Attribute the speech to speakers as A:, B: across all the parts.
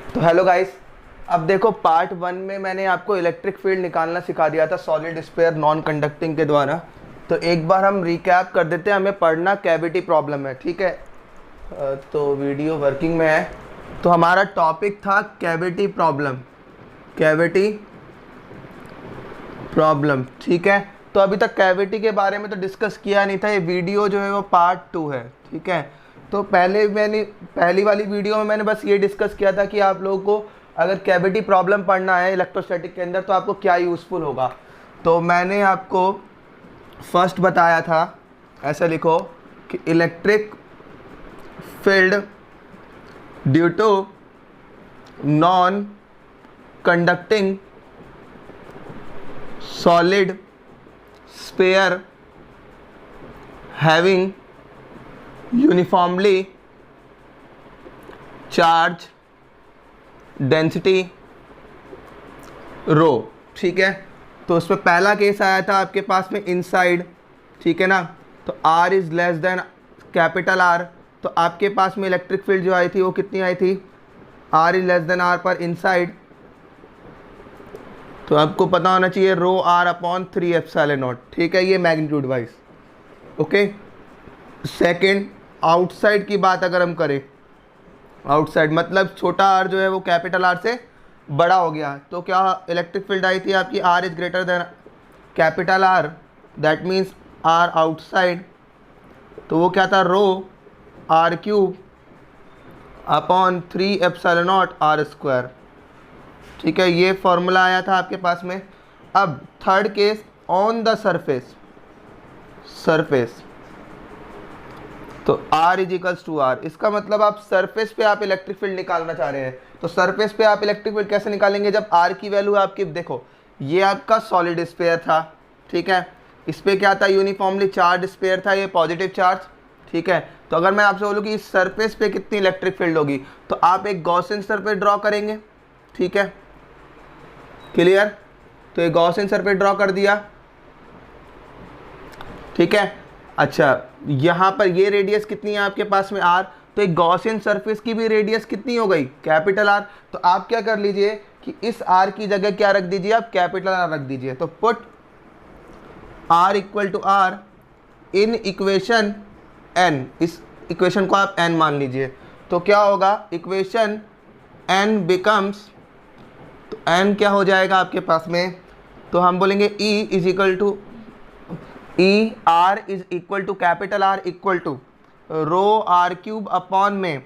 A: तो hello guys, अब देखो पार्ट 1 में मैंने आपको इलेक्ट्रिक फील्ड निकालना सिखा दिया था सॉलिड स्फीयर नॉन कंडक्टिंग के द्वारा। तो एक बार हम रिकैप कर देते हैं, हमें पढ़ना कैविटी प्रॉब्लम है, ठीक है। तो वीडियो वर्किंग में है। तो हमारा टॉपिक था कैविटी प्रॉब्लम, कैविटी प्रॉब्लम, ठीक है। तो अभी तक कैविटी के बारे में तो डिस्कस किया नहीं था, ये वीडियो जो है वो पार्ट 2 है, ठीक है। तो पहली वाली वीडियो में मैंने बस ये डिस्कस किया था कि आप लोगों को अगर कैविटी प्रॉब्लम पढ़ना है इलेक्ट्रोस्टैटिक के अंदर तो आपको क्या यूज़फुल होगा। तो मैंने आपको फर्स्ट बताया था, ऐसा लिखो कि electric field due to non conducting solid sphere having uniformly charge density rho, ठीक है। तो उसमें पहला केस आया था आपके पास में इनसाइड, ठीक है ना। तो R is less than capital R, तो आपके पास में इलेक्ट्रिक फील्ड जो आई थी वो कितनी आई थी, R is less than R पर इनसाइड। तो आपको पता होना चाहिए रो R अपॉन 3 एप्सिलॉन नॉट, ठीक है, ये magnitude wise, okay. Second, outside की बात अगर हम करें, आउटसाइड मतलब छोटा r जो है वो कैपिटल R से बड़ा हो गया, तो क्या इलेक्ट्रिक फील्ड आई थी आपकी, R is greater than capital R, that means R outside. तो वो क्या था, रो R cube upon 3 epsilon not R square, ठीक है। ये फॉर्मूला आया था आपके पास में। अब third case, on the surface, surface तो R is equals to R, इसका मतलब आप सरफेस पे आप इलेक्ट्रिक फील्ड निकालना चाह रहे हैं। तो सरफेस पे आप इलेक्ट्रिक फील्ड कैसे निकालेंगे, जब R की वैल्यू आपकी, देखो ये आपका सॉलिड स्फीयर था, ठीक है। इस पे क्या था, यूनिफॉर्मली चार्ज स्फीयर था, ये पॉजिटिव चार्ज, ठीक है। तो अगर मैं आपसे बोलूँ कि इस सरफेस पे कितनी इलेक्ट्रिक फील्ड होगी, तो आप एक गॉसियन सरफेस ड्रॉ करेंगे, ठीक है, क्लियर। तो ये गॉसियन सरफेस ड्रॉ कर दिया, ठीक है। अच्छा, यहाँ पर ये रेडियस कितनी है आपके पास में R, तो एक गॉसियन सरफेस की भी रेडियस कितनी हो गई, कैपिटल R। तो आप क्या कर लीजिए कि इस R की जगह क्या रख दीजिए, आप कैपिटल R रख दीजिए। तो put R equal to R in equation N, इस इक्वेशन को आप N मान लीजिए। तो क्या होगा, इक्वेशन N बिकम्स, तो n क्या हो जाएगा आपके पास में, तो हम बोलेंगे E is equal to E R is equal to capital R equal to rho R cube upon में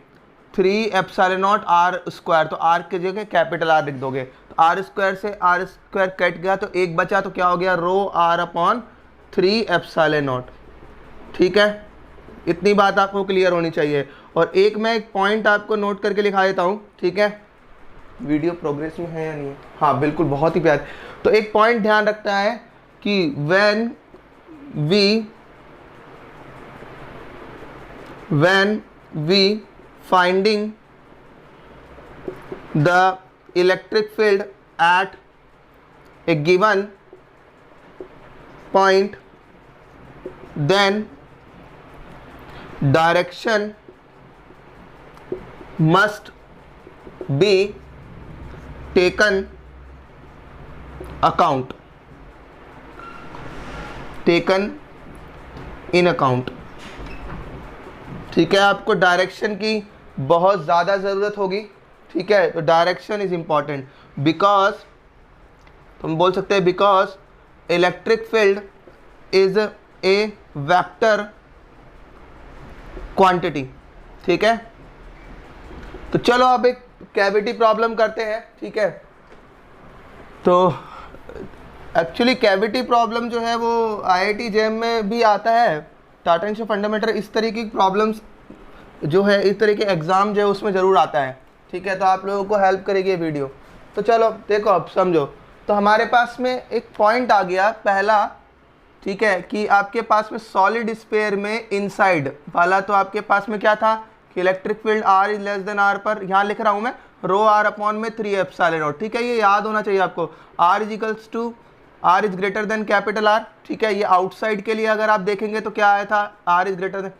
A: 3 एप्सिलॉन नॉट R स्क्वायर। तो R की जगह कैपिटल R लिख दोगे, तो R स्क्वायर से R स्क्वायर कट गया तो एक बचा, तो क्या हो गया, रो R अपॉन 3 एप्सिलॉन नॉट, ठीक है। इतनी बात आपको क्लियर होनी चाहिए। और एक मैं एक पॉइंट आपको नोट करके लिखा देता हूँ, ठीक है। वीडियो प्रोग्रेस में है या नहीं है, हाँ बिल्कुल, बहुत ही प्यार। तो एक पॉइंट ध्यान रखना है कि when we finding the electric field at a given point, then direction must be taken account, taken in account, ठीक है। आपको डायरेक्शन की बहुत ज़्यादा ज़रूरत होगी, ठीक है। तो डायरेक्शन इज इम्पॉर्टेंट बिकॉज, तो हम बोल सकते हैं because electric field is a vector quantity, ठीक है। तो चलो अब एक कैविटी प्रॉब्लम करते हैं, ठीक है। तो एक्चुअली कैविटी प्रॉब्लम जो है वो IIT JEM में भी आता है, टाटा इंस्टीट्यूट फंडामेंटल, इस तरीके की प्रॉब्लम्स जो है, इस तरह के एग्ज़ाम जो है उसमें ज़रूर आता है, ठीक है। तो आप लोगों को हेल्प करेगी ये वीडियो। तो चलो देखो अब समझो। तो हमारे पास में एक पॉइंट आ गया पहला, ठीक है, कि आपके पास में सॉलिड स्फीयर में इनसाइड वाला, तो आपके पास में क्या था कि electric field R is less than R पर, यहाँ लिख रहा हूँ मैं रो R अपॉन में 3 एप्सिलॉन नॉट, ठीक है। ये याद होना चाहिए आपको, R is equals to R is greater than capital R, ठीक है। ये आउटसाइड के लिए अगर आप देखेंगे तो क्या आया था, R इज ग्रेटर देन,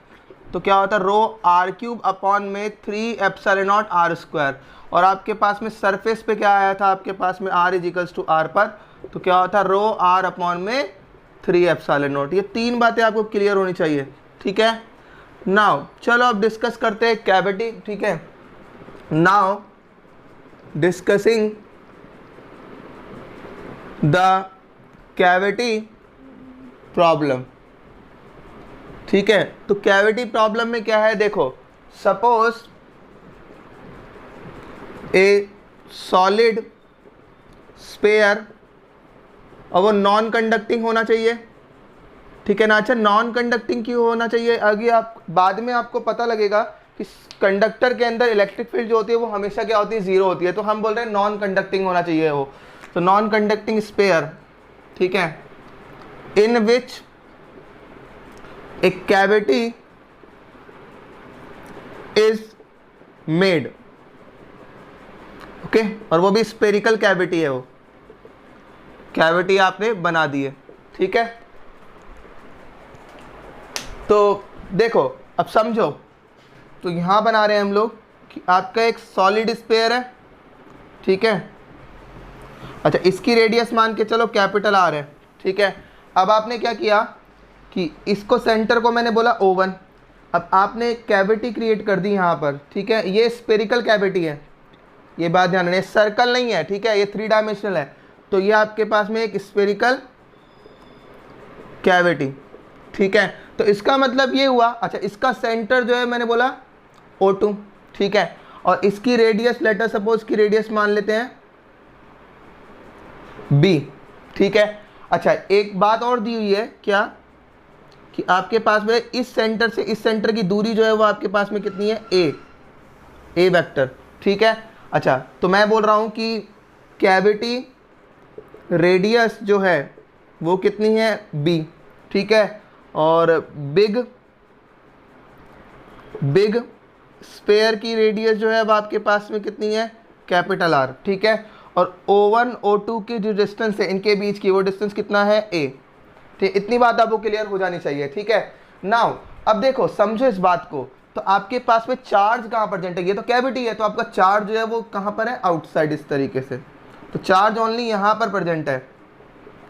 A: तो क्या होता है रो आर क्यूब अपॉन में 3 एप्सिलॉन नॉट आर स्क्वायर, और आपके पास में सरफेस पे क्या आया था आपके पास में r is equals to R पर, तो क्या होता है रो आर अपॉन में 3 एप्सिलॉन नॉट। ये तीन बातें आपको क्लियर होनी चाहिए, ठीक है। नाउ चलो अब डिस्कस करते हैं कैविटी, ठीक है। Now discussing the cavity problem, ठीक है। तो कैविटी प्रॉब्लम में क्या है, देखो सपोज ए सॉलिड स्पेयर, और वो नॉन कंडक्टिंग होना चाहिए, ठीक है ना। अच्छा, नॉन कंडक्टिंग क्यों होना चाहिए, आगे आप बाद में आपको पता लगेगा कि कंडक्टर के अंदर इलेक्ट्रिक फील्ड जो होती है वो हमेशा क्या होती है, जीरो होती है, तो हम बोल रहे हैं नॉन कंडक्टिंग होना चाहिए वो। तो नॉन कंडक्टिंग स्पेयर, ठीक है, इन विच ए कैविटी इज मेड, ओके, और वो भी स्पेरिकल कैविटी है, वो कैविटी आपने बना दी है, ठीक है। तो देखो अब समझो, तो यहां बना रहे हैं हम लोग कि आपका एक सॉलिड स्पेयर है, ठीक है। अच्छा, इसकी रेडियस मान के चलो कैपिटल आर है, ठीक है। अब आपने क्या किया कि इसको सेंटर को मैंने बोला O1, अब आपने एक कैविटी क्रिएट कर दी यहाँ पर, ठीक है। ये स्पेरिकल कैविटी है, ये बात ध्यान रखना, सर्कल नहीं है, ठीक है, ये 3 डायमेंशनल है, तो ये आपके पास में एक स्पेरिकल कैविटी, ठीक है। तो इसका मतलब ये हुआ, अच्छा इसका सेंटर जो है मैंने बोला O2, ठीक है, और इसकी रेडियस लेटर सपोज की रेडियस मान लेते हैं B, ठीक है। अच्छा, एक बात और दी हुई है क्या कि आपके पास में इस सेंटर से इस सेंटर की दूरी जो है वो आपके पास में कितनी है, ए वेक्टर, ठीक है। अच्छा, तो मैं बोल रहा हूं कि कैविटी रेडियस जो है वो कितनी है, B, ठीक है, और बिग स्पेयर की रेडियस जो है अब आपके पास में कितनी है, कैपिटल R, ठीक है, और O1 O2 की जो डिस्टेंस है इनके बीच की वो डिस्टेंस कितना है, A, ठीक। इतनी बात आपको क्लियर हो जानी चाहिए, ठीक है। नाउ अब देखो समझो इस बात को, तो आपके पास में चार्ज कहाँ प्रेजेंट है, ये तो कैविटी है, तो आपका चार्ज जो है वो कहाँ पर है, आउटसाइड, इस तरीके से, तो चार्ज ओनली यहाँ पर प्रेजेंट है,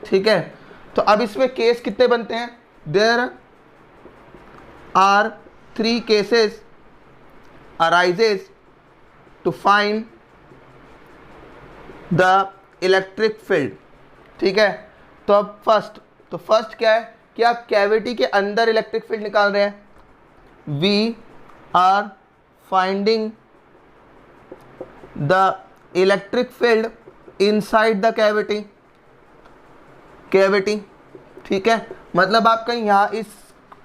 A: ठीक है। तो अब इसमें केस कितने बनते हैं, there are 3 cases arises to find the electric field, ठीक है। तो अब फर्स्ट क्या है कि आप कैविटी के अंदर इलेक्ट्रिक फील्ड निकाल रहे हैं, we are finding the electric field inside the cavity, ठीक है। मतलब आप कहीं यहाँ इस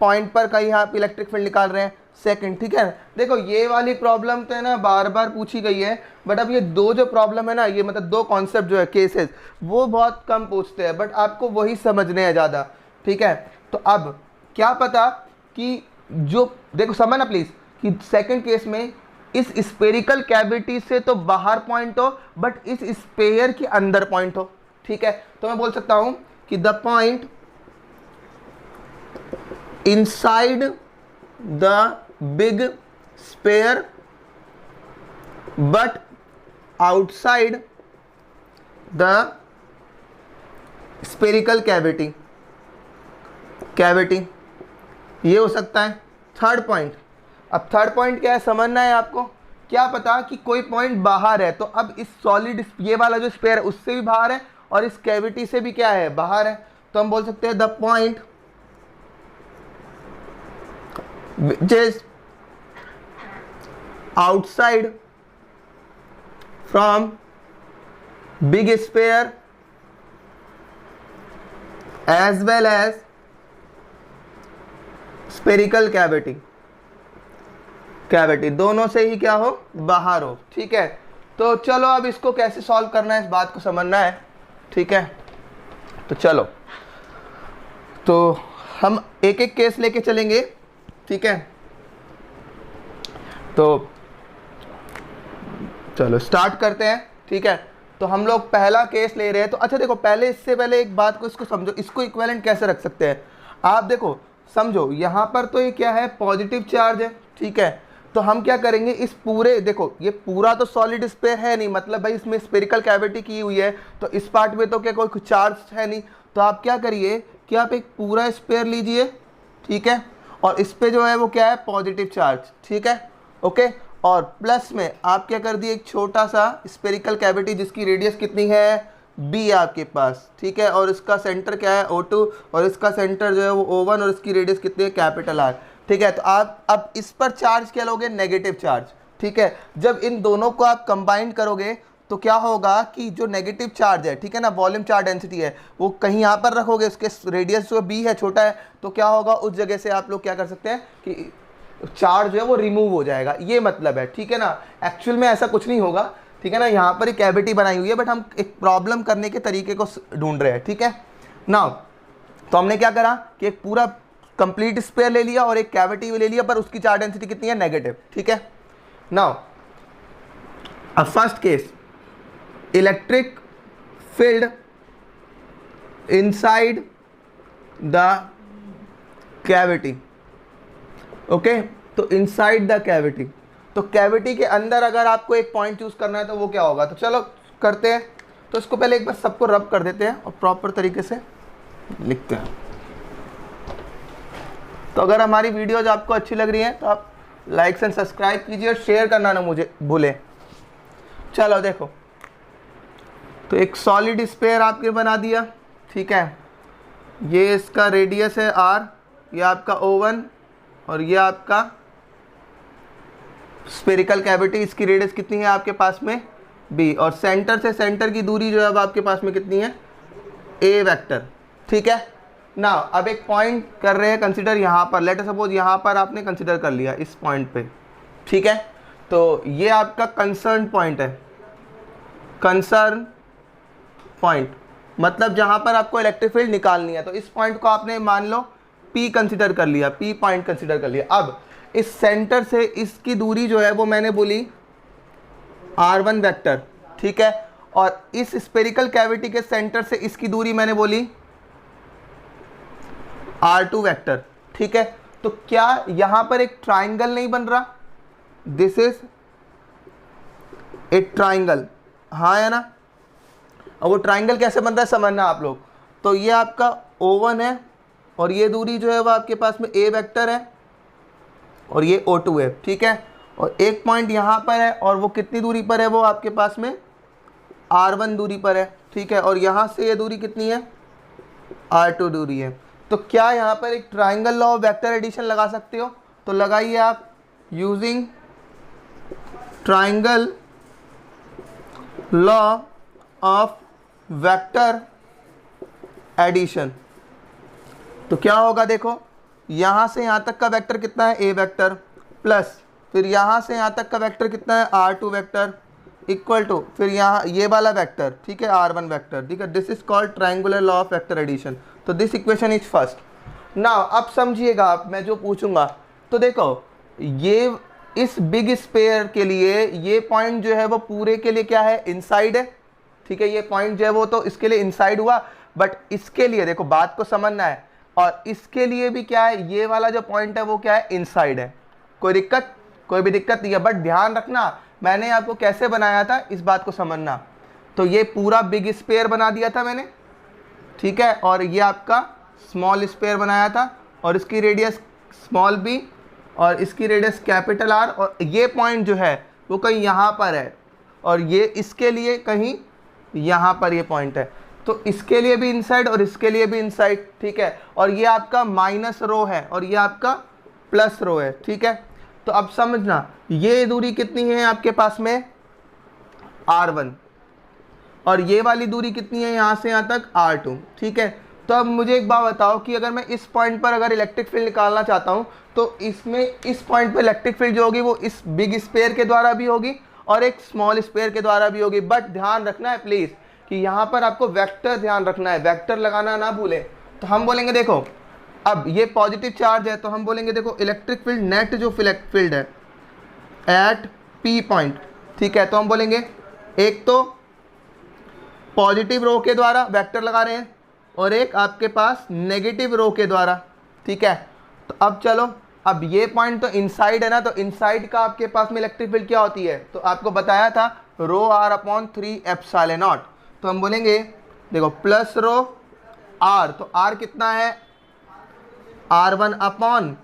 A: पॉइंट पर कहीं आप इलेक्ट्रिक फील्ड निकाल रहे हैं, सेकंड, ठीक है। देखो ये वाली प्रॉब्लम तो है ना बार बार पूछी गई है, बट अब ये दो जो प्रॉब्लम है ना, ये मतलब 2 कॉन्सेप्ट जो है केसेस, वो बहुत कम पूछते हैं, बट आपको वही समझने हैं ज़्यादा, ठीक है। तो अब क्या पता कि जो देखो समझना प्लीज़ कि सेकंड केस में इस स्पेरिकल कैविटी से तो बाहर पॉइंट हो, बट इस स्पेयर के अंदर पॉइंट हो, ठीक है। तो मैं बोल सकता हूं कि the point inside the big sphere but outside the spherical cavity, ये हो सकता है थर्ड पॉइंट। अब थर्ड पॉइंट क्या है समझना है आपको, क्या पता कि कोई पॉइंट बाहर है, तो अब इस सॉलिड ये वाला जो स्पेयर है उससे भी बाहर है और इस कैविटी से भी क्या है, बाहर है, तो हम बोल सकते हैं the point which is outside from big sphere as well as spherical cavity दोनों से ही क्या हो, बाहर हो, ठीक है। तो चलो अब इसको कैसे सॉल्व करना है इस बात को समझना है, ठीक है। तो चलो, तो हम एक एक केस लेके चलेंगे, ठीक है। तो चलो स्टार्ट करते हैं, ठीक है। तो हम लोग पहला केस ले रहे हैं। तो अच्छा देखो, पहले इससे पहले एक बात को इसको समझो, इसको इक्विवेलेंट कैसे रख सकते हैं आप। देखो समझो यहाँ पर तो ये क्या है, पॉजिटिव चार्ज है, ठीक है। तो हम क्या करेंगे, इस पूरे, देखो ये पूरा तो सॉलिड स्फीयर है नहीं, मतलब भाई इसमें स्फेरिकल कैविटी की हुई है, तो इस पार्ट में तो क्या कोई चार्ज है नहीं। तो आप क्या करिए कि आप एक पूरा स्फीयर लीजिए, ठीक है, और इस पे जो है वो क्या है, पॉजिटिव चार्ज, ठीक है, ओके। और प्लस में आप क्या कर दिए, एक छोटा सा स्फेरिकल कैविटी जिसकी रेडियस कितनी है, बी आपके पास, ठीक है, और इसका सेंटर क्या है, O2, और इसका सेंटर जो है वो O1, और इसकी रेडियस कितनी है, कैपिटल R, ठीक है। तो आप अब इस पर चार्ज क्या लोगे, नेगेटिव चार्ज, ठीक है। जब इन दोनों को आप कंबाइन करोगे तो क्या होगा कि जो नेगेटिव चार्ज है, ठीक है ना, वॉल्यूम चार्ज डेंसिटी है, वो कहीं यहाँ पर रखोगे, उसके रेडियस जो बी है छोटा है, तो क्या होगा, उस जगह से आप लोग क्या कर सकते हैं कि चार्ज जो है वो रिमूव हो जाएगा, ये मतलब है, ठीक है ना। एक्चुअल में ऐसा कुछ नहीं होगा, ठीक है ना। यहाँ पर एक कैविटी बनाई हुई है, बट हम एक प्रॉब्लम करने के तरीके को ढूंढ रहे हैं, ठीक है। नाउ तो हमने क्या करा कि एक पूरा कंप्लीट स्फीयर ले लिया और एक कैविटी भी ले लिया, पर उसकी चार्ज डेंसिटी कितनी है, नेगेटिव, ठीक है। नाउ अब first case, electric field inside the cavity, okay. तो इनसाइड द कैविटी, तो कैविटी के अंदर अगर आपको एक पॉइंट चूज करना है तो वो क्या होगा, तो चलो करते हैं। तो इसको पहले एक बार सबको रब कर देते हैं और प्रॉपर तरीके से लिखते हैं। तो अगर हमारी वीडियोज आपको अच्छी लग रही हैं तो आप लाइक एंड सब्सक्राइब कीजिए और शेयर करना ना मुझे भूलें। चलो देखो, तो एक सॉलिड स्फीयर आपके बना दिया, ठीक है। ये इसका रेडियस है R, ये आपका O1, और ये आपका स्फेरिकल कैविटी, इसकी रेडियस कितनी है आपके पास में, B, और सेंटर से सेंटर की दूरी जो है अब आपके पास में कितनी है, A वेक्टर, ठीक है ना। अब एक पॉइंट कर रहे हैं कंसिडर यहाँ पर, लेट सपोज यहाँ पर आपने कंसिडर कर लिया इस पॉइंट पे, ठीक है। तो ये आपका कंसर्न पॉइंट है, कंसर्न पॉइंट मतलब जहाँ पर आपको इलेक्ट्रिक फील्ड निकालनी है। तो इस पॉइंट को आपने मान लो P कंसिडर कर लिया, P पॉइंट कंसिडर कर लिया। अब इस सेंटर से इसकी दूरी जो है वो मैंने बोली R1 वेक्टर, ठीक है, और इस स्फेरिकल कैविटी के सेंटर से इसकी दूरी मैंने बोली R2 वेक्टर, ठीक है। तो क्या यहां पर एक ट्राइंगल नहीं बन रहा, दिस इज ए ट्राइंगल, हाँ है ना। और वो ट्राइंगल कैसे बनता है समझना आप लोग। तो ये आपका O1 है, और ये दूरी जो है वो आपके पास में A वेक्टर है, और ये O2 है, ठीक है। और एक पॉइंट यहाँ पर है, और वो कितनी दूरी पर है, वो आपके पास में R1 दूरी पर है, ठीक है। और यहाँ से ये दूरी कितनी है, R2 दूरी है। तो क्या यहाँ पर एक triangle law of vector addition लगा सकते हो, तो लगाइए आप, using triangle law of vector addition. तो क्या होगा, देखो यहाँ से यहाँ तक का वेक्टर कितना है, A वेक्टर, प्लस फिर यहाँ से यहाँ तक का वेक्टर कितना है, R2 वेक्टर, इक्वल टू फिर यहाँ ये वाला वेक्टर, ठीक है, R1 वेक्टर, ठीक है। This is called triangular law of vector addition. तो this equation is first. Now अब समझिएगा आप, मैं जो पूछूंगा, तो देखो ये इस बिग स्फीयर के लिए ये पॉइंट जो है वो पूरे के लिए क्या है, इनसाइड है, ठीक है। ये पॉइंट जो है वो तो इसके लिए इनसाइड हुआ, बट इसके लिए देखो बात को समझना है, और इसके लिए भी क्या है, ये वाला जो पॉइंट है वो क्या है, इनसाइड है। कोई दिक्कत, कोई भी दिक्कत नहीं है, बट ध्यान रखना मैंने आपको कैसे बनाया था, इस बात को समझना। तो ये पूरा बिग स्फीयर बना दिया था मैंने, ठीक है, और ये आपका स्मॉल स्फीयर बनाया था, और इसकी रेडियस स्मॉल b, और इसकी रेडियस कैपिटल R, और ये पॉइंट जो है वो कहीं यहाँ पर है, और ये इसके लिए कहीं यहाँ पर ये पॉइंट है। तो इसके लिए भी इनसाइड और इसके लिए भी इनसाइड, ठीक है। और ये आपका माइनस रो है और ये आपका प्लस रो है, ठीक है। तो अब समझना ये दूरी कितनी है आपके पास में, R1, और ये वाली दूरी कितनी है यहाँ से यहाँ तक, R2, ठीक है। तो अब मुझे एक बात बताओ कि अगर मैं इस पॉइंट पर अगर इलेक्ट्रिक फील्ड निकालना चाहता हूँ, तो इसमें इस पॉइंट पर इलेक्ट्रिक फील्ड जो होगी वो इस बिग स्फीयर के द्वारा भी होगी और एक स्मॉल स्फीयर के द्वारा भी होगी। बट ध्यान रखना है प्लीज़ कि यहाँ पर आपको वेक्टर ध्यान रखना है, वेक्टर लगाना ना भूलें। तो हम बोलेंगे देखो अब ये पॉजिटिव चार्ज है, तो हम बोलेंगे देखो इलेक्ट्रिक फील्ड नेट जो फील्ड है एट P पॉइंट, ठीक है। तो हम बोलेंगे एक तो पॉजिटिव रो के द्वारा वेक्टर लगा रहे हैं और एक आपके पास नेगेटिव रो के द्वारा, ठीक है। तो अब चलो, अब ये पॉइंट तो इनसाइड है ना, तो इनसाइड का आपके पास में इलेक्ट्रिक फील्ड क्या होती है, तो आपको बताया था रो आर अपॉन 3 एप्सिलॉन नॉट। तो हम बोलेंगे देखो प्लस रो आर, तो आर कितना है R1 अपॉन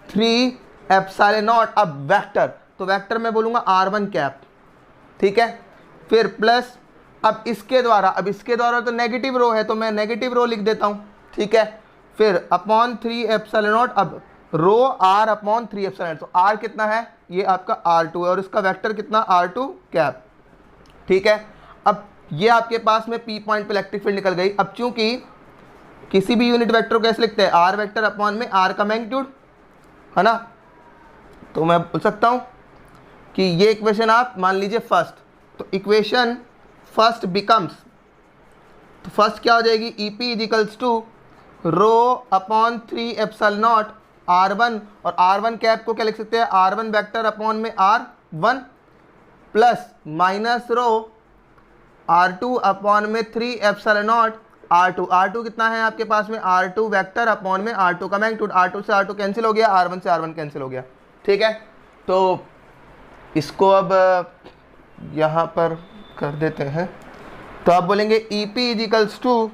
A: 3 एप्सिलॉन नॉट। अब वेक्टर, तो वेक्टर मैं बोलूँगा R1 कैप, ठीक है। फिर प्लस, अब इसके द्वारा, अब इसके द्वारा तो नेगेटिव रो है तो मैं नेगेटिव रो लिख देता हूँ, ठीक है। फिर अपॉन 3 एप्सिलॉन नॉट, अब रो R अपॉन 3 एप्सिलॉन नॉट, तो R कितना है, ये आपका R2 है और इसका वेक्टर कितना R2 कैप, ठीक है। अब ये आपके पास में P पॉइंट पे इलेक्ट्रिक फील्ड निकल गई। अब चूंकि किसी भी यूनिट वेक्टर को कैसे लिखते हैं, R वेक्टर अपॉन में R का मैग्नीट्यूड, है ना। तो मैं बोल सकता हूँ कि ये इक्वेशन आप मान लीजिए फर्स्ट, तो इक्वेशन फर्स्ट बिकम्स, तो फर्स्ट क्या हो जाएगी, EP is equals to rho upon 3 epsilon not R1, और R1 कैप को क्या लिख सकते हैं, R1 वेक्टर अपॉन में R1 प्लस माइनस रो R2 अपॉन में 3 एप्सिलॉन नॉट R2 कितना है आपके पास में, R2 वेक्टर अपॉन में R2 का मैग्नीट्यूड, R2 से R2 कैंसिल हो गया, R1 से R1 कैंसिल हो गया, ठीक है। तो इसको अब यहाँ पर कर देते हैं, तो आप बोलेंगे EP is equals to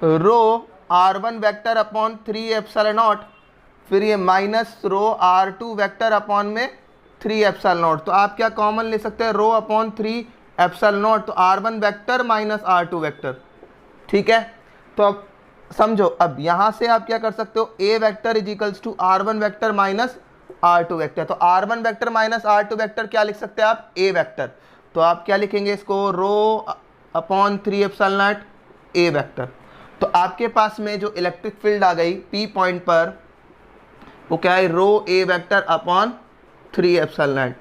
A: rho R1 vector upon 3 epsilon naught, फिर ये minus rho R2 vector upon में 3 एप्सिलॉन नॉट। तो आप क्या कॉमन ले सकते हैं, रो अपॉन 3 एप्सिलॉन नॉट, तो R1 vector minus R2 vector, ठीक है। तो अब समझो, अब यहाँ से आप क्या कर सकते हो, A vector is equals to R1 vector minus R2 vector, तो R1 vector minus R2 vector क्या लिख सकते हैं आप, A वेक्टर। तो आप क्या लिखेंगे इसको, रो upon 3 epsilon not A vector. तो आपके पास में जो इलेक्ट्रिक फील्ड आ गई P पॉइंट पर, वो क्या है, रो A vector upon 3 epsilon not,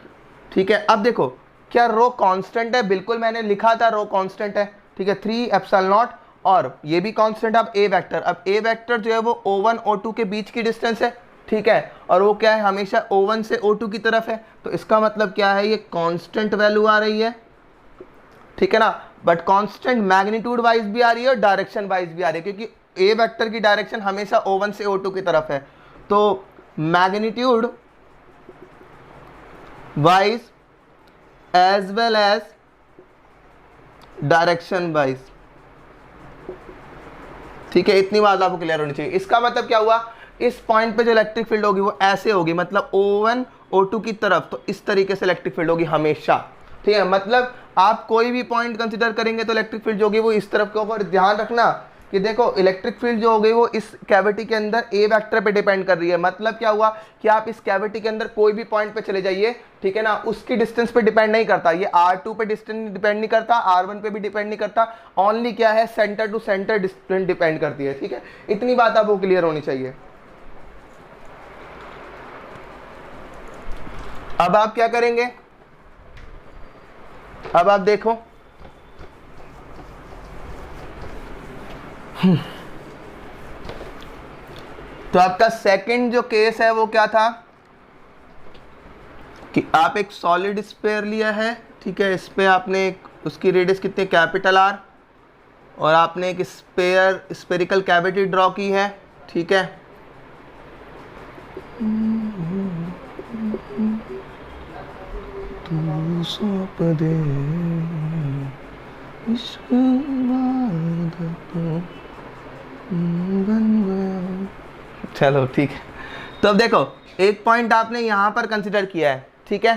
A: ठीक है। अब देखो क्या रो कांस्टेंट है, बिल्कुल मैंने लिखा था रो कांस्टेंट है, ठीक है, 3 एप्सिलॉन नॉट, और ये भी कांस्टेंट। अब A वेक्टर, अब A वेक्टर जो है वो O1 O2 के बीच की डिस्टेंस है, ठीक है, और वो क्या है, हमेशा O1 से O2 की तरफ है, तो इसका मतलब क्या है, ये कांस्टेंट वैल्यू आ रही है, ठीक है ना। बट कांस्टेंट मैग्नीट्यूड वाइज भी आ रही है और डायरेक्शन वाइज भी आ रही है, क्योंकि A वेक्टर की डायरेक्शन हमेशा O1 से O2 की तरफ है, तो magnitude wise as well as direction wise, ठीक है। इतनी बात आपको क्लियर होनी चाहिए। इसका मतलब क्या हुआ, इस पॉइंट पे जो इलेक्ट्रिक फील्ड होगी वो ऐसे होगी, मतलब O1 O2 की तरफ, तो इस तरीके से इलेक्ट्रिक फील्ड होगी हमेशा, ठीक है। मतलब आप कोई भी पॉइंट कंसीडर करेंगे तो इलेक्ट्रिक फील्ड जो होगी वो इस तरफ के ऊपर। ध्यान रखना कि देखो इलेक्ट्रिक फील्ड जो हो गई वो इस कैविटी के अंदर A वेक्टर पे डिपेंड कर रही है। मतलब क्या हुआ कि आप इस कैविटी के अंदर कोई भी पॉइंट पे चले जाइए, ठीक है ना, उसकी डिस्टेंस पे डिपेंड नहीं करता, ये R2 पे डिस्टेंस डिपेंड नहीं करता, R1 पे भी डिपेंड नहीं करता, ओनली क्या है, centre to centre distance depend करती है, ठीक है। इतनी बात आपको क्लियर होनी चाहिए। अब आप क्या करेंगे, अब आप देखो, तो आपका सेकंड जो केस है वो क्या था कि आप एक सॉलिड स्फीयर लिया है, ठीक है, इस पे आपने उसकी रेडियस कितनी, कैपिटल R, और आपने एक स्फेरिकल कैविटी ड्रॉ की है, ठीक है। तू सौंप दे इश्क चलो ठीक है। तो अब देखो एक पॉइंट आपने यहाँ पर कंसिडर किया है, ठीक है।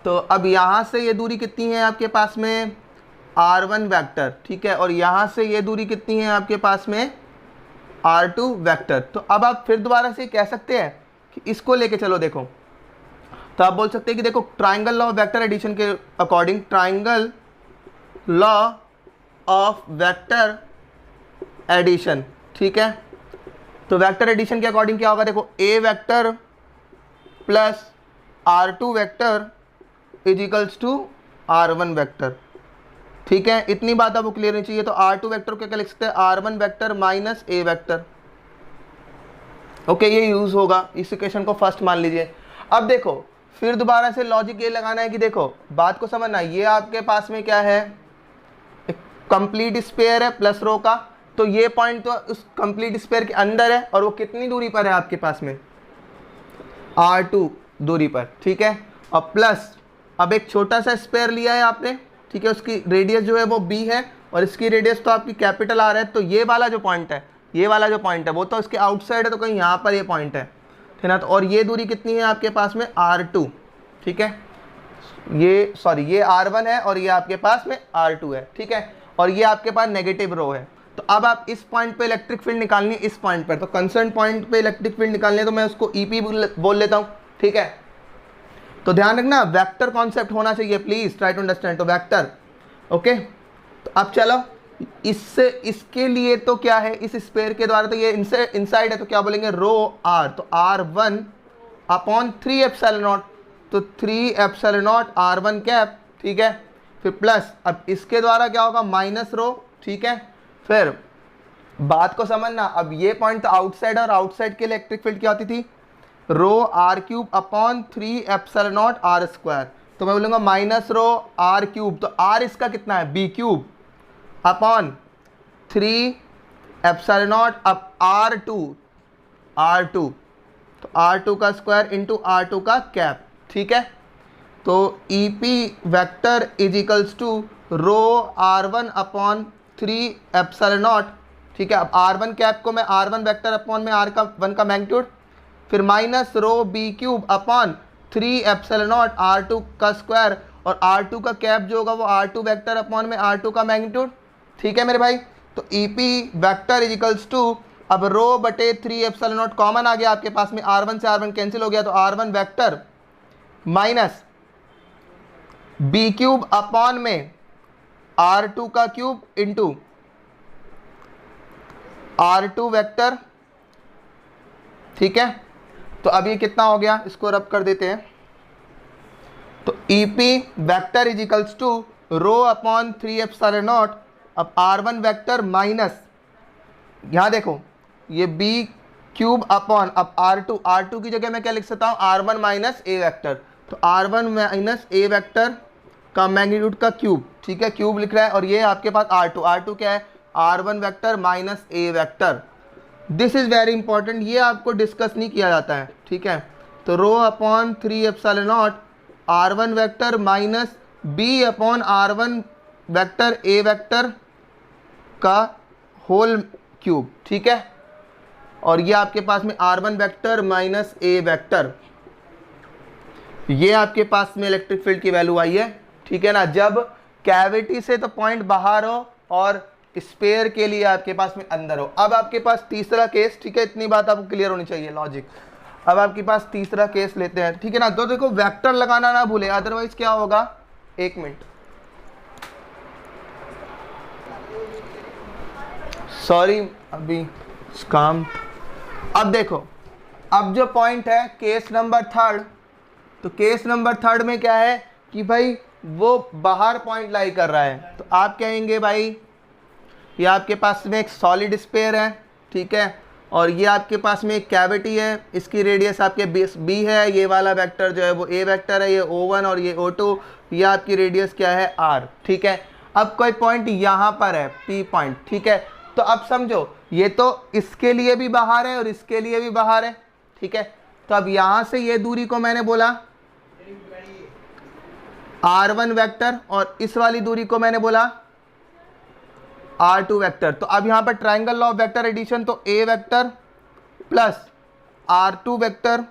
A: तो अब यहाँ से ये दूरी कितनी है आपके पास में, R1 वेक्टर, ठीक है, और यहाँ से ये दूरी कितनी है आपके पास में, R2 वेक्टर। तो अब आप फिर दोबारा से कह सकते हैं कि इसको लेके चलो देखो, तो आप बोल सकते हैं कि देखो triangle law of vector addition के according, triangle law of vector addition, ठीक है। तो वेक्टर एडिशन के अकॉर्डिंग क्या होगा, देखो A vector plus R2 vector is equals to R1 vector, ठीक है। इतनी बात आपको क्लियर होनी चाहिए। तो R2 वेक्टर को क्या लिख सकते हैं, R1 vector minus A vector, okay, ये यूज होगा। इस इक्वेशन को फर्स्ट मान लीजिए। अब देखो फिर दोबारा से लॉजिक ये लगाना है कि देखो बात को समझना, ये आपके पास में क्या है, एक कंप्लीट स्पेयर है प्लस रो का, तो ये पॉइंट तो उस कंप्लीट स्फीयर के अंदर है, और वो कितनी दूरी पर है आपके पास में, r2 दूरी पर, ठीक है। और प्लस अब एक छोटा सा स्फीयर लिया है आपने, ठीक है, उसकी रेडियस जो है वो b है, और इसकी रेडियस तो आपकी कैपिटल r है, तो ये वाला जो पॉइंट है, ये वाला जो पॉइंट है वो तो इसके आउटसाइड है, तो कहीं यहाँ पर ये पॉइंट है ना। तो और ये दूरी कितनी है आपके पास में, r2, ठीक है, ये सॉरी ये r1 है और ये आपके पास में r2 है, ठीक है, और ये आपके पास नेगेटिव रो है। तो अब आप इस पॉइंट पे इलेक्ट्रिक फील्ड निकालनी है, इस पॉइंट पर, तो कंसर्न पॉइंट पे इलेक्ट्रिक फील्ड निकालनी है, तो मैं उसको EP बोल लेता हूँ, ठीक है। तो ध्यान रखना वेक्टर कॉन्सेप्ट होना चाहिए, प्लीज ट्राई टू अंडरस्टैंड, तो वेक्टर, ओके। तो अब चलो इससे इसके लिए तो क्या है, इस स्पेयर के द्वारा तो ये इनसाइड है, तो क्या बोलेंगे, रो r, तो r1 अपॉन 3 एप्सिलॉन नॉट, तो 3 एप्सिलॉन नॉट r1 कैप, ठीक है। फिर प्लस अब इसके द्वारा क्या होगा, माइनस रो, ठीक है। फिर बात को समझना, अब ये पॉइंट तो आउटसाइड, और आउटसाइड के लिए इलेक्ट्रिक फील्ड क्या होती थी, रो r³ upon 3 epsilon not r², तो मैं बोलूँगा माइनस रो r³, तो r इसका कितना है, b³ अपॉन 3 एप्सिलॉन नॉट अब r2, तो r2 का स्क्वायर इंटू r2 का कैप, ठीक है। तो EP vector is equals to rho r1 upon 3 epsilon not, ठीक है। अब r1 कैप को मैं r1 वेक्टर अपॉन में r1 का मैग्नीट्यूड, फिर minus rho b³ upon 3 epsilon not r2 का स्क्वायर, और r2 का कैप जो होगा वो r2 वेक्टर अपॉन में r2 का मैग्नीट्यूड, ठीक है मेरे भाई। तो EP vector is equals to, अब रो बटे 3 एप्सिलॉन नॉट कॉमन आ गया आपके पास में, r1 से r1 कैंसिल हो गया, तो r1 vector minus b³ upon में r2 का क्यूब इंटू r2 वेक्टर, ठीक है। तो अब ये कितना हो गया, इसको रब कर देते हैं, तो EP vector is equals to rho upon 3 epsilon naught, अब r1 वेक्टर माइनस, यहाँ देखो ये b³ अपॉन अब r2 की जगह मैं क्या लिख सकता हूँ, r1 माइनस a वेक्टर, तो r1 माइनस a वेक्टर का मैग्नीट्यूड का क्यूब, ठीक है, क्यूब लिख रहा है, और ये आपके पास r2 क्या है, r1 vector minus a vector. This is very important, ये आपको डिस्कस नहीं किया जाता है, ठीक है। तो rho upon 3 epsilon not r1 vector minus b upon r1 vector a vector का होल क्यूब, ठीक है। और ये आपके पास में r1 vector minus a vector, ये आपके पास में इलेक्ट्रिक फील्ड की वैल्यू आई है, ठीक है ना। जब कैविटी से तो पॉइंट बाहर हो और स्पेयर के लिए आपके पास में अंदर हो। अब आपके पास तीसरा केस, ठीक है, इतनी बात आपको क्लियर होनी चाहिए, लॉजिक। अब आपके पास तीसरा केस लेते हैं, ठीक है ना। तो देखो वेक्टर लगाना ना भूले, अदरवाइज क्या होगा, एक मिनट, सॉरी अभी काम। अब देखो, अब जो पॉइंट है केस नंबर 3, तो केस नंबर 3 में क्या है कि भाई वो बाहर पॉइंट लाई कर रहा है, तो आप कहेंगे भाई ये आपके पास में एक सॉलिड स्पेयर है, ठीक है, और ये आपके पास में एक कैविटी है, इसकी रेडियस आपके b है, ये वाला वेक्टर जो है वो a वेक्टर है, ये O1 और ये O2, ये आपकी रेडियस क्या है r, ठीक है। अब कोई पॉइंट यहाँ पर है P पॉइंट, ठीक है। तो अब समझो ये तो इसके लिए भी बाहर है और इसके लिए भी बाहर है, ठीक है। तो अब यहाँ से ये दूरी को मैंने बोला r1 वेक्टर, और इस वाली दूरी को मैंने बोला r2 वेक्टर। तो अब यहाँ पर triangle law of vector addition, तो a vector plus r2 vector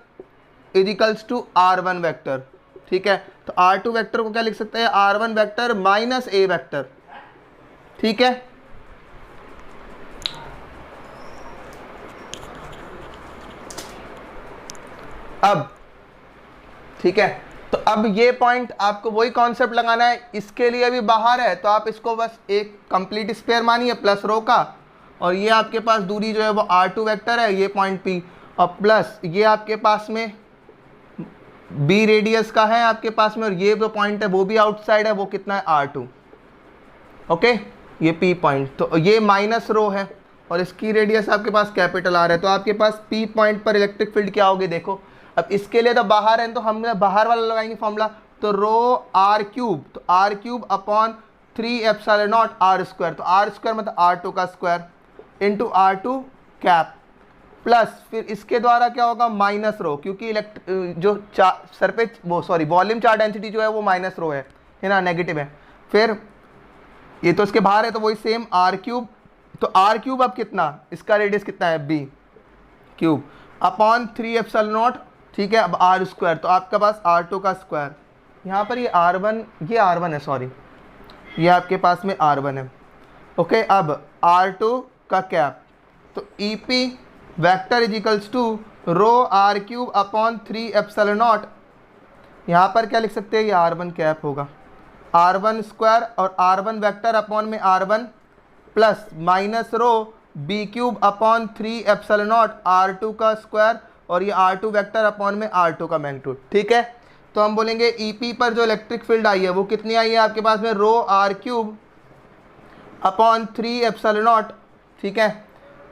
A: is equals to r1 vector, ठीक है। तो r2 वेक्टर को क्या लिख सकते हैं, r1 vector minus a vector, ठीक है। अब ठीक है, तो अब ये पॉइंट आपको वही कॉन्सेप्ट लगाना है, इसके लिए भी बाहर है, तो आप इसको बस एक कंप्लीट स्पेयर मानिए प्लस रो का, और ये आपके पास दूरी जो है वो r2 वेक्टर है, ये पॉइंट P, और प्लस ये आपके पास में b रेडियस का है आपके पास में, और ये जो पॉइंट है वो भी आउटसाइड है, वो कितना है r2, ओके, ये P पॉइंट। तो ये माइनस रो है और इसकी रेडियस आपके पास कैपिटल R है, तो आपके पास P पॉइंट पर इलेक्ट्रिक फील्ड क्या होगी, देखो। अब इसके लिए तो बाहर है, तो हम बाहर वाला लगाएंगे फॉर्मूला, तो रो r³, तो r³ upon 3 epsilon not r², तो r² मतलब r2 का square, into R two cap plus फिर इसके द्वारा क्या होगा माइनस रो, क्योंकि जो सरफेस वो सॉरी वॉल्यूम चार्ज डेंसिटी जो है वो माइनस रो है ना, नेगेटिव है। फिर ये तो इसके बाहर है तो वही सेम आर क्यूब, तो आर क्यूब अब कितना, इसका रेडियस कितना है B cube upon 3 epsilon not, ठीक है। अब आर स्क्वायर, तो आपके पास आर टू का स्क्वायर, यहाँ पर ये आर वन है, सॉरी ये आपके पास में आर वन है, ओके। अब आर टू का कैप, तो E P vector is equals to rho R cube upon 3 epsilon naught, यहाँ पर क्या लिख सकते हैं, ये आर वन कैप होगा, आर वन स्क्वायर और आर वन वैक्टर अपॉन में R one plus minus rho B cube upon 3 epsilon naught R two का स्क्वायर और ये आर टू वैक्टर अपॉन में आर टू का मैग्नीट्यूड, ठीक है। तो हम बोलेंगे ई पी पर जो इलेक्ट्रिक फील्ड आई है वो कितनी आई है आपके पास में, rho R cube upon 3 epsilon not, ठीक है।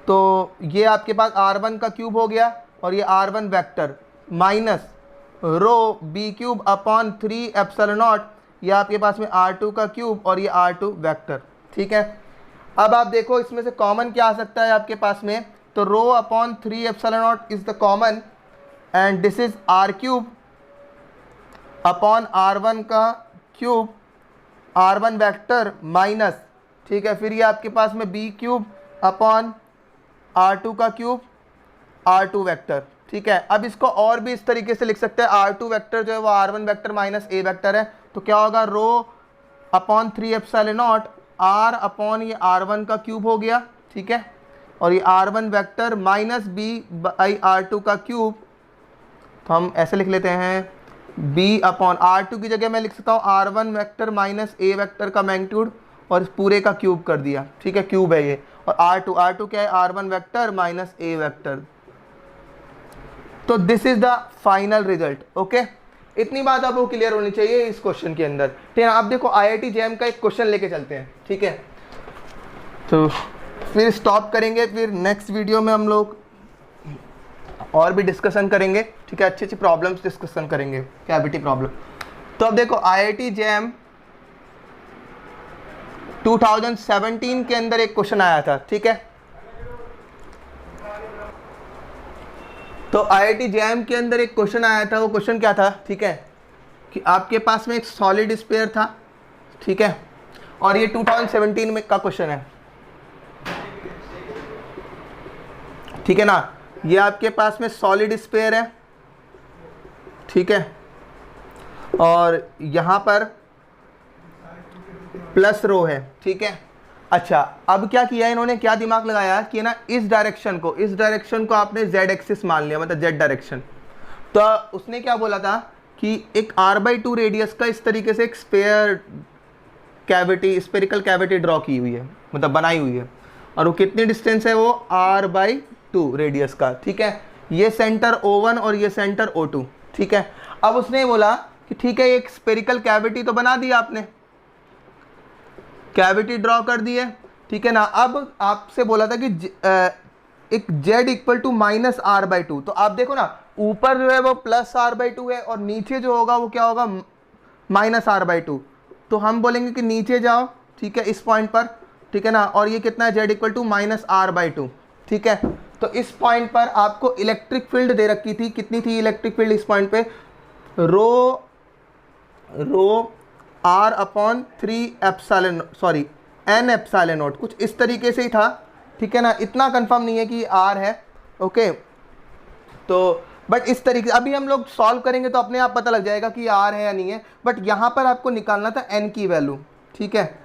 A: तो ये आपके पास आर वन का क्यूब हो गया और ये R one vector minus rho B cube upon 3 epsilon not, ये आपके पास में आर टू का क्यूब और ये आर टू वैक्टर, ठीक है। अब आप देखो इसमें से कॉमन क्या आ सकता है आपके पास में, तो rho upon 3 epsilon not is the common and this is R cube upon R one का cube R one vector minus, ठीक है। फिर ये आपके पास में B cube upon R two का क्यूब आर टू वैक्टर, ठीक है। अब इसको और भी इस तरीके से लिख सकते हैं, आर टू वैक्टर जो है वो R one vector minus A vector है, तो क्या होगा rho upon 3 epsilon naught R upon ये आर वन का क्यूब हो गया, ठीक है, और ये R one vector minus B by R two का क्यूब, तो हम ऐसे लिख लेते हैं बी अपॉन आर टू की जगह मैं लिख सकता हूँ R one vector minus A vector का मैग्नीट्यूड और इस पूरे का क्यूब कर दिया, ठीक है, क्यूब है ये, और आर टू क्या है, R one vector minus A vector. तो this is the final result, okay. इतनी बात आपको क्लियर होनी चाहिए इस क्वेश्चन के अंदर, ठीक है। आप देखो आईआईटी जेईई का एक क्वेश्चन लेके चलते हैं, ठीक है। तो फिर स्टॉप करेंगे, फिर नेक्स्ट वीडियो में हम लोग और भी डिस्कशन करेंगे, ठीक है, अच्छी अच्छी प्रॉब्लम्स डिस्कशन करेंगे, कैविटी प्रॉब्लम। तो अब देखो आईआईटी जेईई 2017 के अंदर एक क्वेश्चन आया था, ठीक है। तो आईआईटी जेईई के अंदर एक क्वेश्चन आया था, वो क्वेश्चन क्या था, ठीक है, कि आपके पास में एक सॉलिड स्फीयर था, ठीक है, और ये 2017 में का क्वेश्चन है, ठीक है ना। ये आपके पास में सॉलिड स्फीयर है, ठीक है, और यहाँ पर प्लस रो है, ठीक है। अच्छा, अब क्या किया इन्होंने, क्या दिमाग लगाया कि ना इस डायरेक्शन को आपने z एक्सिस मान लिया, मतलब z डायरेक्शन। तो उसने क्या बोला था कि एक r/2 रेडियस का इस तरीके से एक स्पेरिकल कैविटी ड्रॉ की हुई है, मतलब बनाई हुई है, और वो कितनी डिस्टेंस है, वो r/2 रेडियस का, ठीक है। ये सेंटर O1 और ये सेंटर O2, ठीक है। अब उसने बोला कि ठीक है एक स्पेरिकल कैविटी तो बना दी आपने, कैविटी ड्रॉ कर दी है, ठीक है ना। अब आपसे बोला था कि एक z equal to minus r/2, तो आप देखो ना ऊपर जो है वो प्लस r/2 है और नीचे जो होगा वो क्या होगा, माइनस r/2। तो हम बोलेंगे कि नीचे जाओ, ठीक है, इस पॉइंट पर, ठीक है ना, और ये कितना है, z equal to minus r/2, ठीक है। तो इस पॉइंट पर आपको इलेक्ट्रिक फील्ड दे रखी थी, कितनी थी इलेक्ट्रिक फील्ड इस पॉइंट पे, रो r upon 3 epsilon sorry n epsilon not, कुछ इस तरीके से ही था, ठीक है ना। इतना कंफर्म नहीं है कि r है, ओके। तो बट इस तरीके से अभी हम लोग सॉल्व करेंगे तो अपने आप पता लग जाएगा कि r है या नहीं है, बट यहाँ पर आपको निकालना था n की वैल्यू, ठीक है,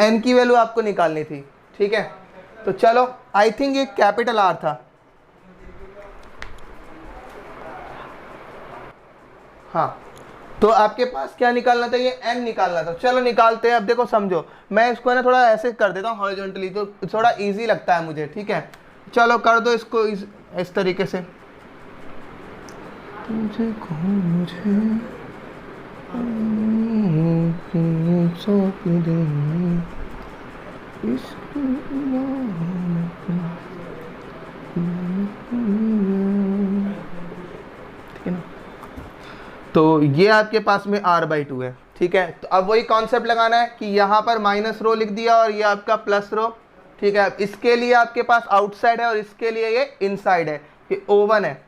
A: n की वैल्यू आपको निकालनी थी, ठीक है। तो चलो आई थिंक ये कैपिटल R था, हाँ। तो आपके पास क्या निकालना था, ये n निकालना था। चलो निकालते हैं। अब देखो समझो, मैं इसको ना थोड़ा ऐसे कर देता हूँ हॉरिजॉन्टली, तो थोड़ा इजी लगता है मुझे, ठीक है। चलो कर दो इसको इस तरीके से। ठीक है ना, तो ये आपके पास में r/2 है, ठीक है। तो अब वही कॉन्सेप्ट लगाना है कि यहाँ पर माइनस रो लिख दिया और ये आपका प्लस रो, ठीक है। अब इसके लिए आपके पास आउटसाइड है और इसके लिए ये इनसाइड है, ये ओवन है,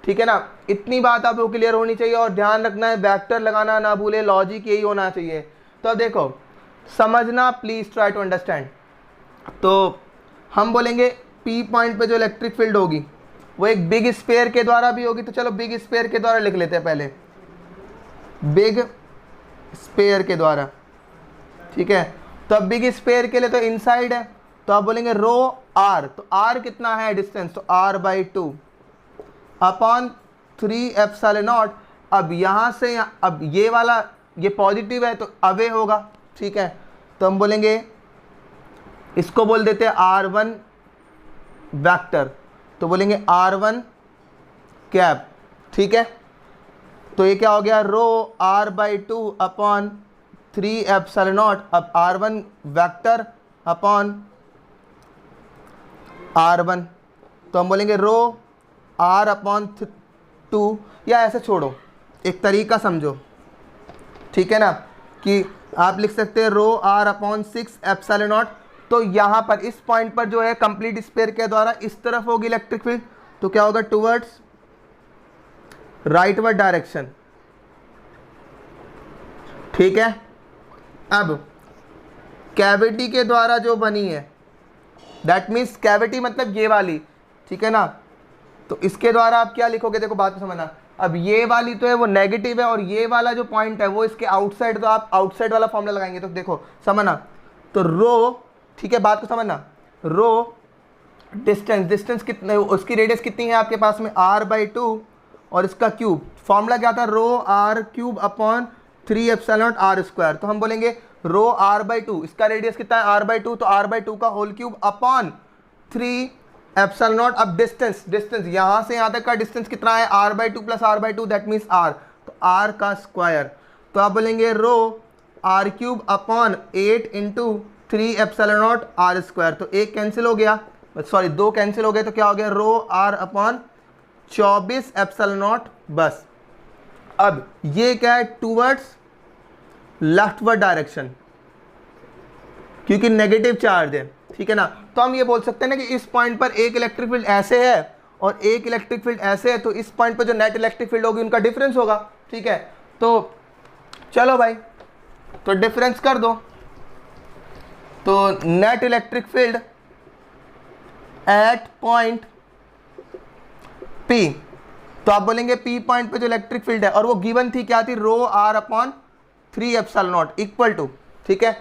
A: ठीक है ना। इतनी बात आपको क्लियर होनी चाहिए और ध्यान रखना है वेक्टर लगाना ना भूले, लॉजिक यही होना चाहिए। तो अब देखो समझना, प्लीज ट्राई टू अंडरस्टैंड। तो हम बोलेंगे पी पॉइंट पे जो इलेक्ट्रिक फील्ड होगी वो एक बिग स्फीयर के द्वारा भी होगी, तो चलो बिग स्फीयर के द्वारा लिख लेते हैं पहले, बिग स्फीयर के द्वारा, ठीक है। तो अब बिग स्फीयर के लिए तो इनसाइड है, तो आप बोलेंगे रो आर, तो आर कितना है डिस्टेंस, तो R by 2 upon 3 epsilon naught. अब यहाँ से अब ये वाला ये पॉजिटिव है तो अवे होगा, ठीक है। तो हम बोलेंगे इसको बोल देते हैं R1 वेक्टर, तो बोलेंगे R1 कैप, ठीक है। तो ये क्या हो गया, रो R by 2 upon 3 epsilon naught. अब R1 वेक्टर अपॉन R1, तो हम बोलेंगे रो R अपॉन 2, या ऐसे छोड़ो एक तरीका समझो, ठीक है ना, कि आप लिख सकते हैं रो R अपॉन 6 एप्सिलॉन नॉट। तो यहाँ पर इस पॉइंट पर जो है कंप्लीट स्फीयर के द्वारा इस तरफ होगी इलेक्ट्रिक फील्ड, तो क्या होगा, टुवर्ड्स राइटवर्ड डायरेक्शन, ठीक है। अब कैविटी के द्वारा जो बनी है, दैट मीन्स कैविटी मतलब ये वाली, ठीक है ना। तो इसके द्वारा आप क्या लिखोगे, देखो बात को समझना। अब ये वाली तो है वो नेगेटिव है और ये वाला जो पॉइंट है वो इसके आउटसाइड, तो आप आउटसाइड वाला फॉर्मूला लगाएंगे। तो देखो समझना, तो रो, ठीक है, बात को समझना, रो डिस्टेंस कितने, उसकी रेडियस कितनी है आपके पास में, r बाई 2 और इसका क्यूब, फॉर्मूला क्या था, रो r cube upon 3 epsilon not r square. तो हम बोलेंगे रो r बाई 2, इसका रेडियस कितना है r बाई 2, तो r बाई 2 का whole cube upon 3 epsilon naught. अब डिस्टेंस यहाँ से यहाँ तक का डिस्टेंस कितना है, r by 2 plus r by 2, that means r, तो r का स्क्वायर। तो आप बोलेंगे rho r cube upon 8 into 3 epsilon not r square. तो एक कैंसिल हो गया, सॉरी 2 कैंसिल हो गए, तो क्या हो गया, रो r अपॉन 24 एप्सिलॉन नॉट, बस। अब ये क्या है, टूवर्ड्स लेफ्टवर्ड डायरेक्शन, क्योंकि नेगेटिव चार्ज है, ठीक है ना। तो हम ये बोल सकते हैं ना कि इस पॉइंट पर एक इलेक्ट्रिक फील्ड ऐसे है और एक इलेक्ट्रिक फील्ड ऐसे है, तो इस पॉइंट पर जो नेट इलेक्ट्रिक फील्ड होगी उनका डिफरेंस होगा, ठीक है। तो चलो भाई, तो डिफरेंस कर दो, तो net electric field at point P, तो आप बोलेंगे P पॉइंट पे जो इलेक्ट्रिक फील्ड है, और वो गिवन थी क्या थी, rho R upon 3 epsilon naught equal to, ठीक है।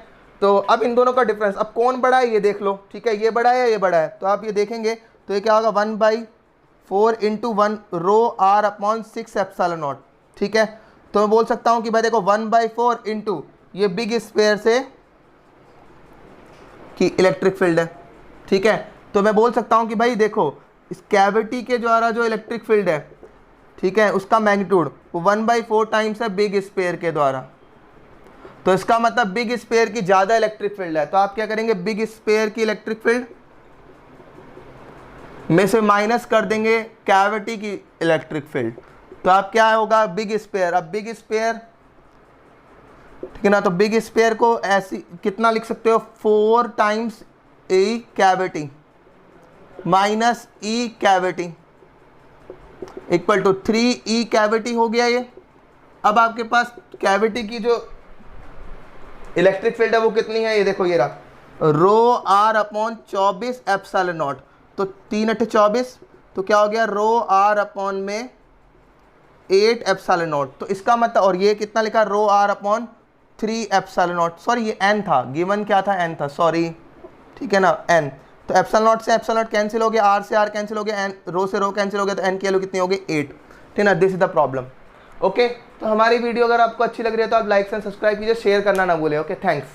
A: तो अब इन दोनों का डिफरेंस, अब कौन बड़ा है ये देख लो, ठीक है, ये बड़ा है या ये बड़ा है, तो आप ये देखेंगे तो ये क्या होगा, 1/4 into 1 rho R upon 6 epsilon not, ठीक है। तो मैं बोल सकता हूँ कि भाई देखो 1/4 इंटू ये बिग स्फीयर से की इलेक्ट्रिक फील्ड है, ठीक है। तो मैं बोल सकता हूँ कि भाई देखो इस कैविटी के द्वारा जो इलेक्ट्रिक फील्ड है, ठीक है, उसका मैग्नीट्यूड वो 1/4 टाइम्स है बिग स्फीयर के द्वारा। तो इसका मतलब बिग स्फीयर की ज़्यादा इलेक्ट्रिक फील्ड है, तो आप क्या करेंगे, बिग स्फीयर की इलेक्ट्रिक फील्ड में से माइनस कर देंगे कैविटी की इलेक्ट्रिक फील्ड, तो आप क्या होगा, बिग स्फीयर। अब बिग स्फीयर, ठीक है ना, तो बिग स्फीयर को ऐसी कितना लिख सकते हो, 4 times A cavity minus E cavity equal to 3 E cavity हो गया ये। अब आपके पास कैविटी की जो इलेक्ट्रिक फील्ड है वो कितनी है, ये देखो, ये रहा, रो R अपॉन 24 एप्सिलॉन नॉट, तो 3 × 24, तो क्या हो गया, रो R अपॉन में 8 एप्सिलॉन नॉट। तो इसका मतलब, और ये कितना लिखा, रो R upon 3 epsilon not, sorry ये n था, गिवन क्या था, n था, सॉरी, ठीक है ना, n। तो एप्सिलॉन नॉट से एप्सिलॉन नॉट कैंसिल हो गया, r से r कैंसिल हो गया, n रो से रो कैंसिल हो गया, तो n की वैल्यू कितनी होगी, 8, ठीक है ना। This is the problem, okay. तो हमारी वीडियो अगर आपको अच्छी लग रही है तो आप लाइक एंड सब्सक्राइब कीजिए, शेयर करना ना भूलें, ओके, थैंक्स।